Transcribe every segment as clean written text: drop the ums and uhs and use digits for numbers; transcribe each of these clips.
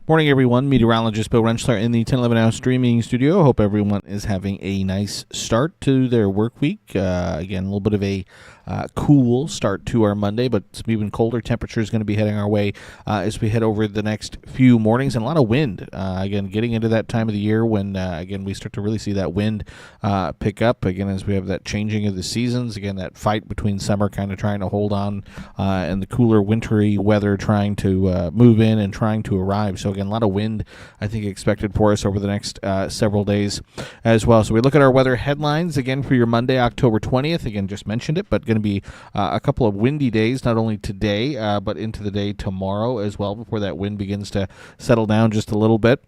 Morning, everyone. Meteorologist Bill Rentschler in the 1011 Hour streaming studio. Hope everyone is having a nice start to their work week. Again, a little bit of a cool start to our Monday, but some even colder temperatures going to be heading our way as we head over the next few mornings, and a lot of wind. Again, getting into that time of the year when, again, we start to really see that wind pick up, again, as we have that changing of the seasons. Again, that fight between summer kind of trying to hold on and the cooler wintry weather trying to move in and trying to arrive. So, again, a lot of wind, I think, expected for us over the next several days as well. So we look at our weather headlines, again, for your Monday, October 20th. Again, just mentioned it, but going to be a couple of windy days, not only today, but into the day tomorrow as well, before that wind begins to settle down just a little bit.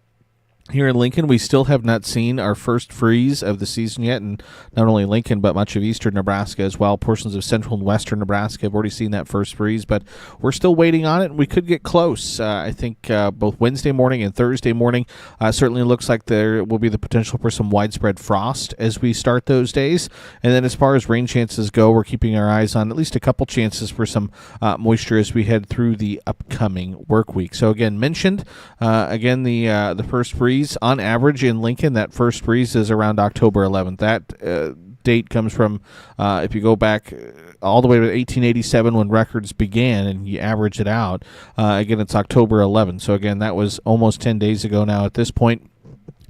Here in Lincoln, we still have not seen our first freeze of the season yet, and not only Lincoln, but much of eastern Nebraska as well. Portions of central and western Nebraska have already seen that first freeze, but we're still waiting on it, and we could get close. I think both Wednesday morning and Thursday morning certainly looks like there will be the potential for some widespread frost as we start those days. And then as far as rain chances go, we're keeping our eyes on at least a couple chances for some moisture as we head through the upcoming work week. So again, mentioned, the first freeze. On average in Lincoln, that first freeze is around October 11th. That date comes from, if you go back all the way to 1887 when records began and you average it out, again, it's October 11th. So, again, that was almost 10 days ago now at this point.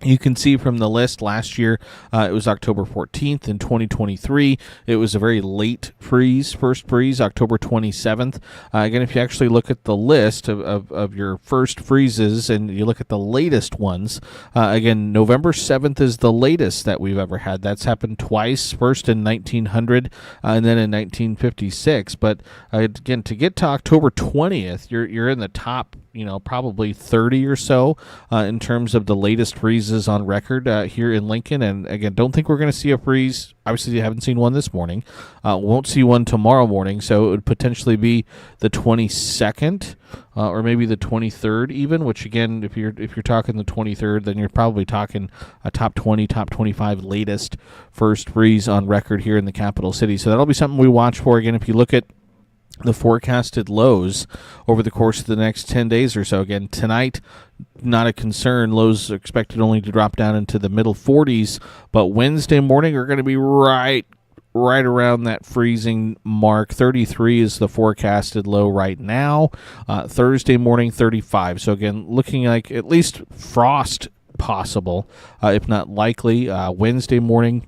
You can see from the list last year, it was October 14th in 2023. It was a very late freeze, first freeze, October 27th. Again, if you actually look at the list of your first freezes and you look at the latest ones, again, November 7th is the latest that we've ever had. That's happened twice, first in 1900 and then in 1956. But again, to get to October 20th, you're in the top, probably 30 or so in terms of the latest freezes on record here in Lincoln. And again, don't think we're going to see a freeze. Obviously, you haven't seen one this morning. Won't see one tomorrow morning, so it would potentially be the 22nd or maybe the 23rd even, which again, if you're talking the 23rd, then you're probably talking a top 20, top 25 latest first freeze on record here in the capital city. So that'll be something we watch for. Again, if you look at the forecasted lows over the course of the next 10 days or so. Again, tonight, not a concern. Lows are expected only to drop down into the middle 40s, but Wednesday morning are going to be right around that freezing mark. 33 is the forecasted low right now. Thursday morning, 35. So again, looking like at least frost possible, if not likely. Wednesday morning,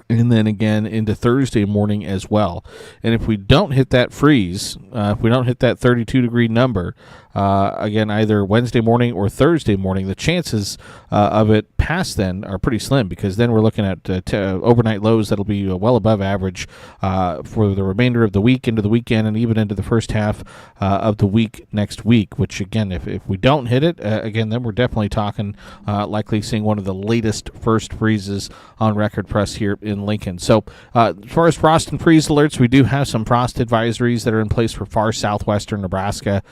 and then again into Thursday morning as well. And if we don't hit that freeze, if we don't hit that 32-degree number, again, either Wednesday morning or Thursday morning, the chances of it past then are pretty slim, because then we're looking at overnight lows that'll be well above average for the remainder of the week, into the weekend, and even into the first half of the week next week, which, again, if we don't hit it, again, then we're definitely talking likely seeing one of the latest first freezes on record for us here in Lincoln. So as far as frost and freeze alerts, we do have some frost advisories that are in place for far southwestern Nebraska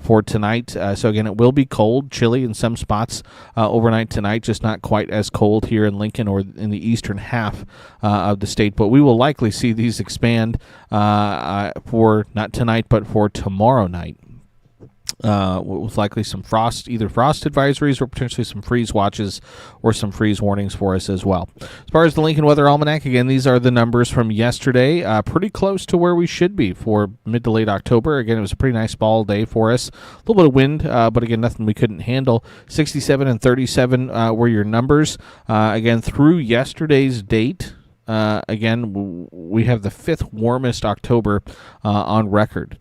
for tonight. So again, it will be cold, chilly in some spots overnight tonight, just not quite as cold here in Lincoln or in the eastern half of the state. But we will likely see these expand for not tonight, but for tomorrow night. With likely some either frost advisories or potentially some freeze watches or some freeze warnings for us as well. As far as the Lincoln Weather Almanac, again, these are the numbers from yesterday, pretty close to where we should be for mid to late October. Again, it was a pretty nice fall day for us. A little bit of wind, but again, nothing we couldn't handle. 67 and 37 were your numbers. Again, through yesterday's date, again, we have the 5th warmest October on record.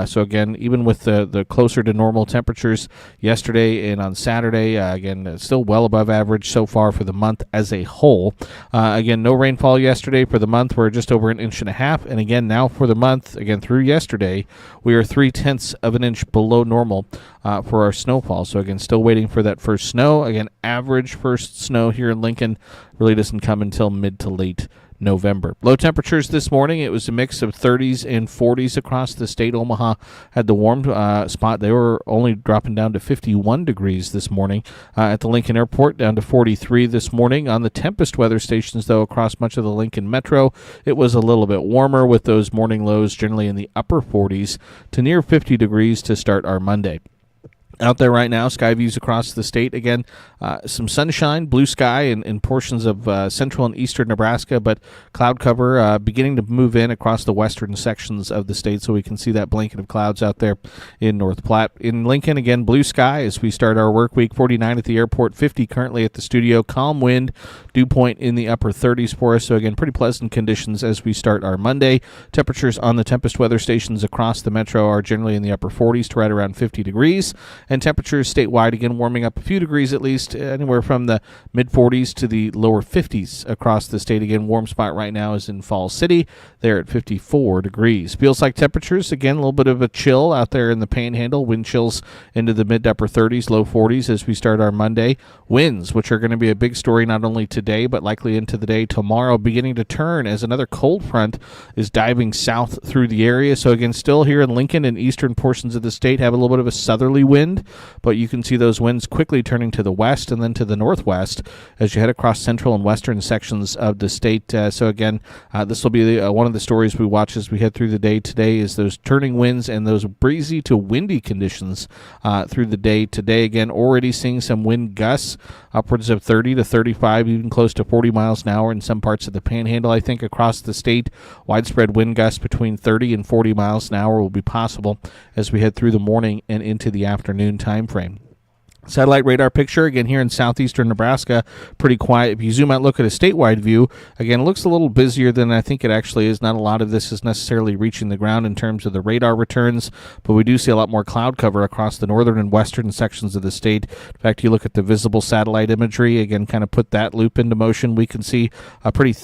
So again, even with the closer to normal temperatures yesterday and on Saturday, again, still well above average so far for the month as a whole. Again, no rainfall yesterday. For the month, we're just over 1.5 inches. And again, now for the month, again, through yesterday, we are 0.3 of an inch below normal for our snowfall. So again, still waiting for that first snow. Again, average first snow here in Lincoln really doesn't come until mid to late November. Low temperatures this morning, it was a mix of 30s and 40s across the state. Omaha had the warm spot. They were only dropping down to 51 degrees this morning at the Lincoln Airport, down to 43 this morning. On the Tempest weather stations, though, across much of the Lincoln Metro, it was a little bit warmer, with those morning lows generally in the upper 40s to near 50 degrees to start our Monday. out there right now. Sky views across the state. Again, some sunshine, blue sky in portions of central and eastern Nebraska, but cloud cover beginning to move in across the western sections of the state, so we can see that blanket of clouds out there in North Platte. In Lincoln, again, blue sky as we start our work week. 49 at the airport, 50 currently at the studio. Calm wind, dew point in the upper 30s for us, so again, pretty pleasant conditions as we start our Monday. Temperatures on the Tempest weather stations across the metro are generally in the upper 40s to right around 50 degrees. And temperatures statewide, again, warming up a few degrees at least, anywhere from the mid-40s to the lower 50s across the state. Again, warm spot right now is in Falls City. They're at 54 degrees. Feels like temperatures, again, a little bit of a chill out there in the Panhandle. Wind chills into the mid-upper 30s, low 40s as we start our Monday. Winds, which are going to be a big story not only today, but likely into the day tomorrow, beginning to turn as another cold front is diving south through the area. So, again, still here in Lincoln and eastern portions of the state have a little bit of a southerly wind, but you can see those winds quickly turning to the west and then to the northwest as you head across central and western sections of the state. So again, this will be one of the stories we watch as we head through the day today, is those turning winds and those breezy to windy conditions through the day today. Again, already seeing some wind gusts upwards of 30 to 35, even close to 40 miles an hour in some parts of the Panhandle. I think across the state, widespread wind gusts between 30 and 40 miles an hour will be possible as we head through the morning and into the afternoon time frame. Satellite radar picture, again, here in southeastern Nebraska, pretty quiet. If you zoom out, look at a statewide view, again, it looks a little busier than I think it actually is. Not a lot of this is necessarily reaching the ground in terms of the radar returns, but we do see a lot more cloud cover across the northern and western sections of the state. In fact, you look at the visible satellite imagery, again, kind of put that loop into motion. We can see a pretty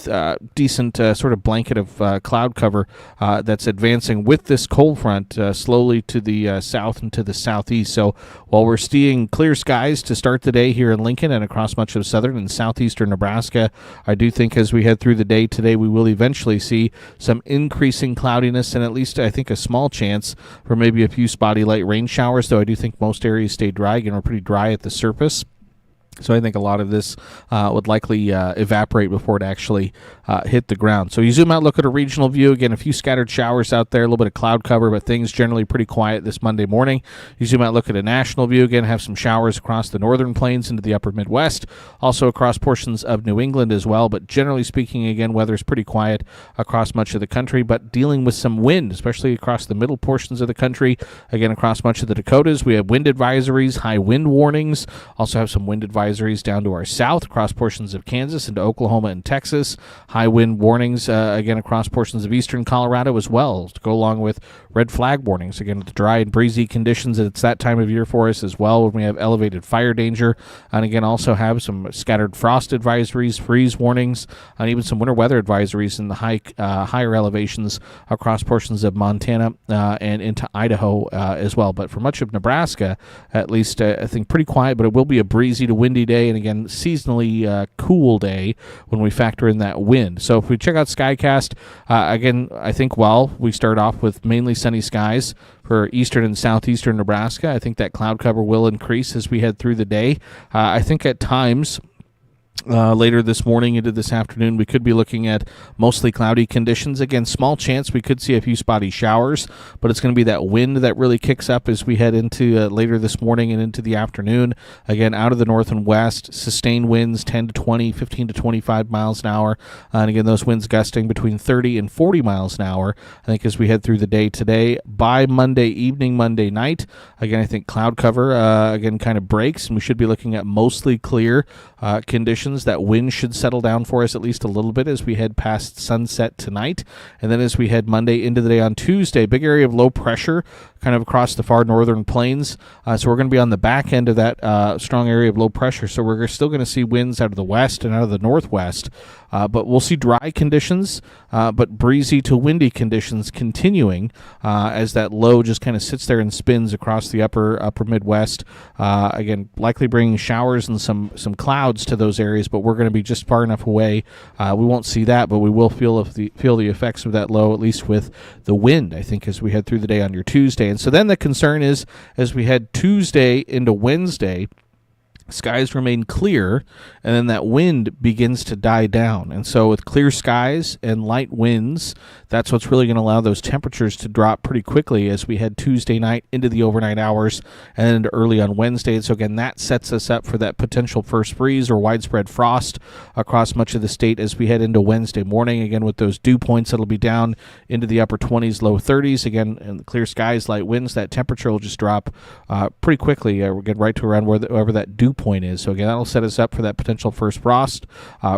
decent sort of blanket of cloud cover that's advancing with this cold front slowly to the south and to the southeast. So while we're seeing clear skies to start the day here in Lincoln and across much of southern and southeastern Nebraska, I do think as we head through the day today, we will eventually see some increasing cloudiness and at least I think a small chance for maybe a few spotty light rain showers, though I do think most areas stay dry. Again, we're pretty dry at the surface. So I think a lot of this would likely evaporate before it actually hit the ground. So you zoom out, look at a regional view. Again, a few scattered showers out there, a little bit of cloud cover, but things generally pretty quiet this Monday morning. You zoom out, look at a national view. Again, have some showers across the northern plains into the upper Midwest, also across portions of New England as well. But generally speaking, again, weather's pretty quiet across much of the country, but dealing with some wind, especially across the middle portions of the country. Again, across much of the Dakotas, we have wind advisories, high wind warnings. Also have some wind advisories down to our south, across portions of Kansas into Oklahoma and Texas. High wind warnings, again, across portions of eastern Colorado as well, to go along with red flag warnings. Again, the dry and breezy conditions, it's that time of year for us as well when we have elevated fire danger. And again, also have some scattered frost advisories, freeze warnings, and even some winter weather advisories in the higher elevations across portions of Montana and into Idaho as well. But for much of Nebraska, at least, I think pretty quiet, but it will be a breezy to windy day, and again, seasonally cool day when we factor in that wind. So if we check out Skycast, again, I think while we start off with mainly sunny skies for eastern and southeastern Nebraska, I think that cloud cover will increase as we head through the day. I think at times later this morning into this afternoon, we could be looking at mostly cloudy conditions. Again, small chance we could see a few spotty showers, but it's going to be that wind that really kicks up as we head into later this morning and into the afternoon. Again, out of the north and west, sustained winds 10 to 20, 15 to 25 miles an hour. And again, those winds gusting between 30 and 40 miles an hour, I think, as we head through the day today. By Monday evening, Monday night, again, I think cloud cover, again, kind of breaks, and we should be looking at mostly clear conditions. That wind should settle down for us at least a little bit as we head past sunset tonight. And then as we head Monday into the day on Tuesday, big area of low pressure kind of across the far northern plains. So we're going to be on the back end of that strong area of low pressure. So we're still going to see winds out of the west and out of the northwest. But we'll see dry conditions, but breezy to windy conditions continuing as that low just kind of sits there and spins across the upper Midwest. Again, likely bringing showers and some clouds to those areas, but we're going to be just far enough away. We won't see that, but we will feel the effects of that low, at least with the wind, I think, as we head through the day on your Tuesday. And so then the concern is, as we head Tuesday into Wednesday, skies remain clear, and then that wind begins to die down. And so with clear skies and light winds, that's what's really going to allow those temperatures to drop pretty quickly as we head Tuesday night into the overnight hours and then into early on Wednesday. And so again, that sets us up for that potential first freeze or widespread frost across much of the state as we head into Wednesday morning. Again, with those dew points, that'll be down into the upper 20s, low 30s. Again, in the clear skies, light winds, that temperature will just drop pretty quickly. We'll get right to around wherever that dew point is. So again, that'll set us up for that potential first frost,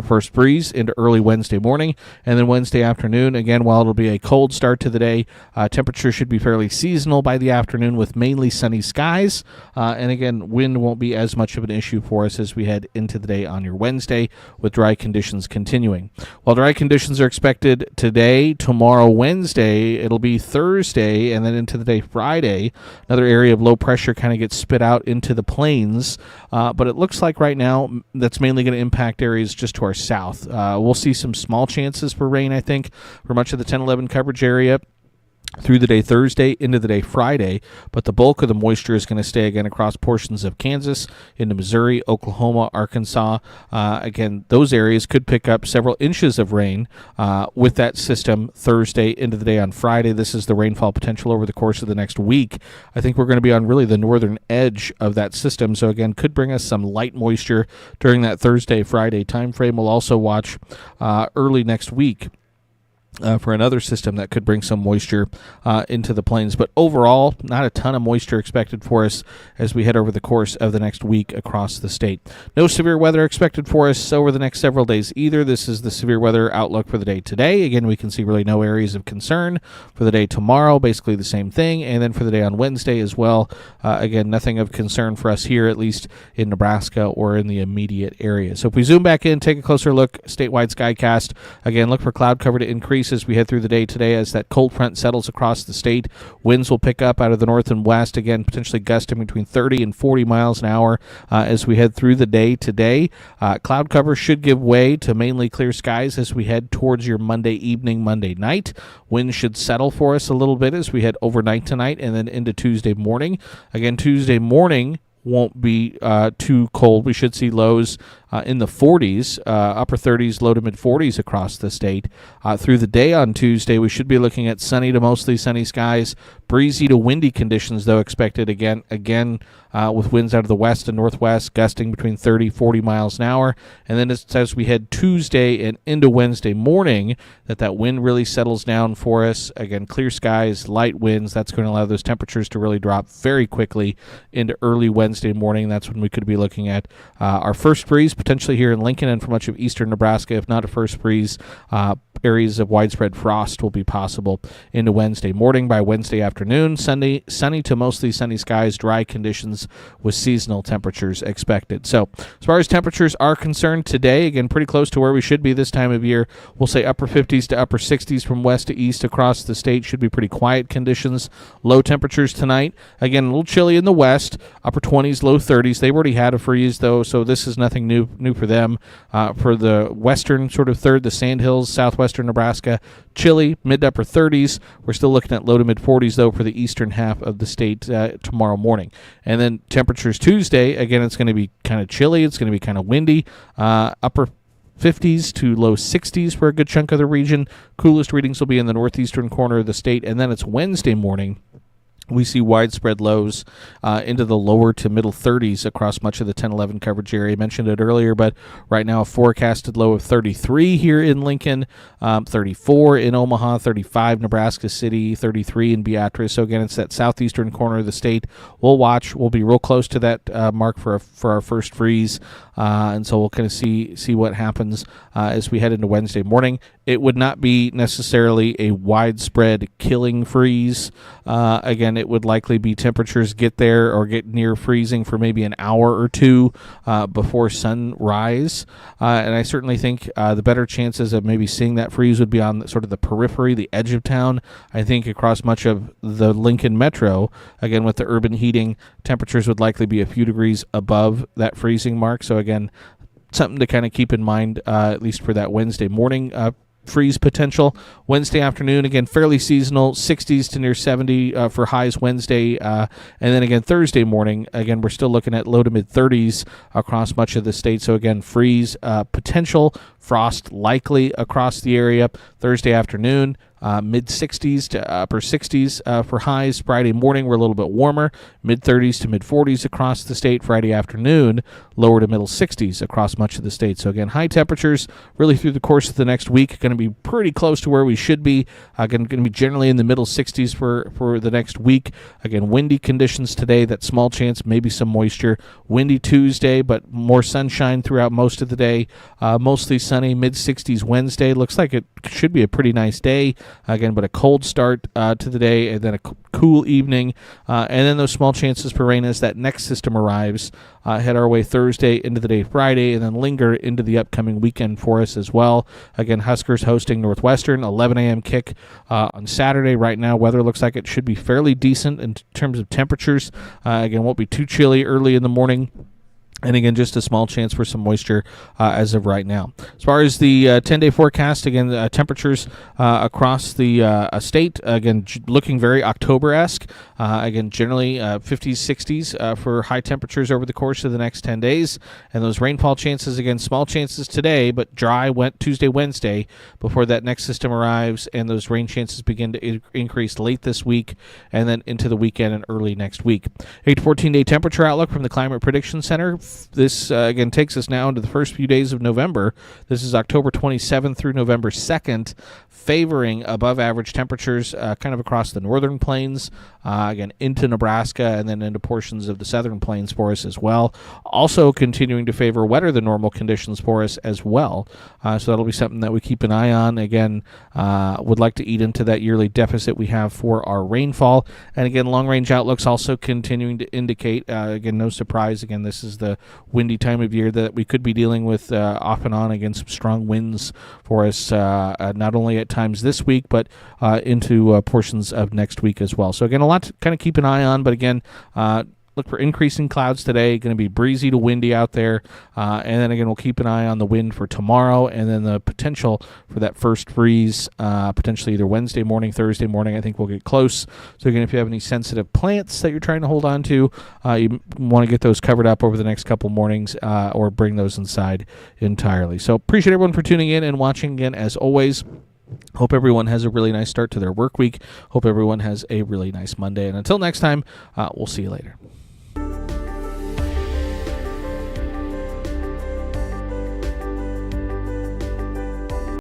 first breeze into early Wednesday morning. And then Wednesday afternoon, again, while it'll be a cold start to the day, temperature should be fairly seasonal by the afternoon with mainly sunny skies. And again, wind won't be as much of an issue for us as we head into the day on your Wednesday, with dry conditions continuing. While dry conditions are expected today, tomorrow, Wednesday, it'll be Thursday, and then into the day Friday, another area of low pressure kind of gets spit out into the plains. But it looks like right now that's mainly going to impact areas just to our south. We'll see some small chances for rain, I think, for much of the 10-11 coverage area through the day Thursday into the day Friday, but the bulk of the moisture is going to stay again across portions of Kansas, into Missouri, Oklahoma, Arkansas. Again, those areas could pick up several inches of rain with that system Thursday into the day on Friday. This is the rainfall potential over the course of the next week. I think we're going to be on really the northern edge of that system, so again, could bring us some light moisture during that Thursday, Friday time frame. We'll also watch early next week for another system that could bring some moisture into the plains. But overall, not a ton of moisture expected for us as we head over the course of the next week across the state. No severe weather expected for us over the next several days either. This is the severe weather outlook for the day today. Again, we can see really no areas of concern. For the day tomorrow, basically the same thing. And then for the day on Wednesday as well, again, nothing of concern for us here, at least in Nebraska or in the immediate area. So if we zoom back in, take a closer look, statewide skycast. Again, look for cloud cover to increase as we head through the day today. As that cold front settles across the state, winds will pick up out of the north and west, again potentially gusting between 30 and 40 miles an hour as we head through the day today. Cloud cover should give way to mainly clear skies as we head towards your Monday evening, Monday night. Winds should settle for us a little bit as we head overnight tonight and then into Tuesday morning. Again, Tuesday morning won't be too cold. We should see lows in the 40s, upper 30s, low to mid 40s across the state. Through the day on Tuesday, we should be looking at sunny to mostly sunny skies, breezy to windy conditions, though expected again with winds out of the west and northwest, gusting between 30, 40 miles an hour. And then as we head Tuesday and into Wednesday morning, that wind really settles down for us. Again, clear skies, light winds. That's going to allow those temperatures to really drop very quickly into early Wednesday morning. That's when we could be looking at our first breeze, potentially here in Lincoln and for much of eastern Nebraska. If not a first breeze, areas of widespread frost will be possible into Wednesday morning. By Wednesday afternoon, sunny to mostly sunny skies, dry conditions with seasonal temperatures expected. So as far as temperatures are concerned today, again, pretty close to where we should be this time of year. We'll say upper 50s to upper 60s from west to east across the state. Should be pretty quiet conditions. Low temperatures tonight. Again, a little chilly in the west, upper 20s, low 30s. They've already had a freeze, though, so this is nothing new for them. For the western sort of third, the Sandhills, southwestern Nebraska, chilly, mid to upper 30s. We're still looking at low to mid 40s, though, for the eastern half of the state tomorrow morning. And then temperatures Tuesday, again, it's going to be kind of chilly. It's going to be kind of windy. Upper 50s to low 60s for a good chunk of the region. Coolest readings will be in the northeastern corner of the state. And then it's Wednesday morning. We see widespread lows into the lower to middle 30s across much of the 10-11 coverage area. I mentioned it earlier, but right now a forecasted low of 33 here in Lincoln, 34 in Omaha, 35 Nebraska City, 33 in Beatrice. So again, it's that southeastern corner of the state. We'll watch. We'll be real close to that mark for our first freeze, and so we'll kind of see what happens as we head into Wednesday morning. It would not be necessarily a widespread killing freeze. Again, it would likely be temperatures get there or get near freezing for maybe an hour or two before sunrise. And I certainly think the better chances of maybe seeing that freeze would be on sort of the periphery, the edge of town. I think across much of the Lincoln metro, again, with the urban heating, temperatures would likely be a few degrees above that freezing mark. So again, something to kind of keep in mind, at least for that Wednesday morning freeze potential. Wednesday afternoon, again, fairly seasonal, 60s to near 70 for highs Wednesday. And then again, Thursday morning, again, we're still looking at low to mid 30s across much of the state. So again, freeze potential, frost likely across the area. Thursday afternoon, mid 60s to upper 60s for highs. Friday morning, we're a little bit warmer, mid 30s to mid 40s across the state. Friday afternoon, lower to middle 60s across much of the state. So again, high temperatures really through the course of the next week, going to be pretty close to where we should be. Going to be generally in the middle 60s for the next week. Again, windy conditions today, that small chance, maybe some moisture. Windy Tuesday, but more sunshine throughout most of the day. Mostly sunny, mid 60s Wednesday. Looks like it should be a pretty nice day. Again, but a cold start to the day, and then a cool evening, and then those small chances for rain as that next system arrives. Head our way Thursday into the day Friday, and then linger into the upcoming weekend for us as well. Again, Huskers hosting Northwestern, 11 a.m. kick on Saturday. Right now, weather looks like it should be fairly decent in terms of temperatures. Again, won't be too chilly early in the morning. And again, just a small chance for some moisture as of right now. As far as the 10-day forecast, again, temperatures across the state, again, looking very October-esque. Again, generally 50s, 60s for high temperatures over the course of the next 10 days. And those rainfall chances, again, small chances today, but dry Tuesday, Wednesday before that next system arrives. And those rain chances begin to increase late this week and then into the weekend and early next week. 8 to 14-day temperature outlook from the Climate Prediction Center. This, again, takes us now into the first few days of November. This is October 27th through November 2nd, favoring above-average temperatures kind of across the northern plains, again, into Nebraska and then into portions of the southern plains for us as well. Also continuing to favor wetter-than-normal conditions for us as well. So that'll be something that we keep an eye on. Again, would like to eat into that yearly deficit we have for our rainfall. And again, long-range outlooks also continuing to indicate, again, no surprise, again, this is the windy time of year that we could be dealing with off and on, again, some strong winds for us, not only at times this week, but into portions of next week as well. So again, a lot to kind of keep an eye on, but again, look for increasing clouds today. Going to be breezy to windy out there. And then again, we'll keep an eye on the wind for tomorrow, and then the potential for that first freeze, potentially either Wednesday morning, Thursday morning. I think we'll get close. So again, if you have any sensitive plants that you're trying to hold on to, you want to get those covered up over the next couple mornings, or bring those inside entirely. So appreciate everyone for tuning in and watching again, as always. Hope everyone has a really nice start to their work week. Hope everyone has a really nice Monday. And until next time, we'll see you later.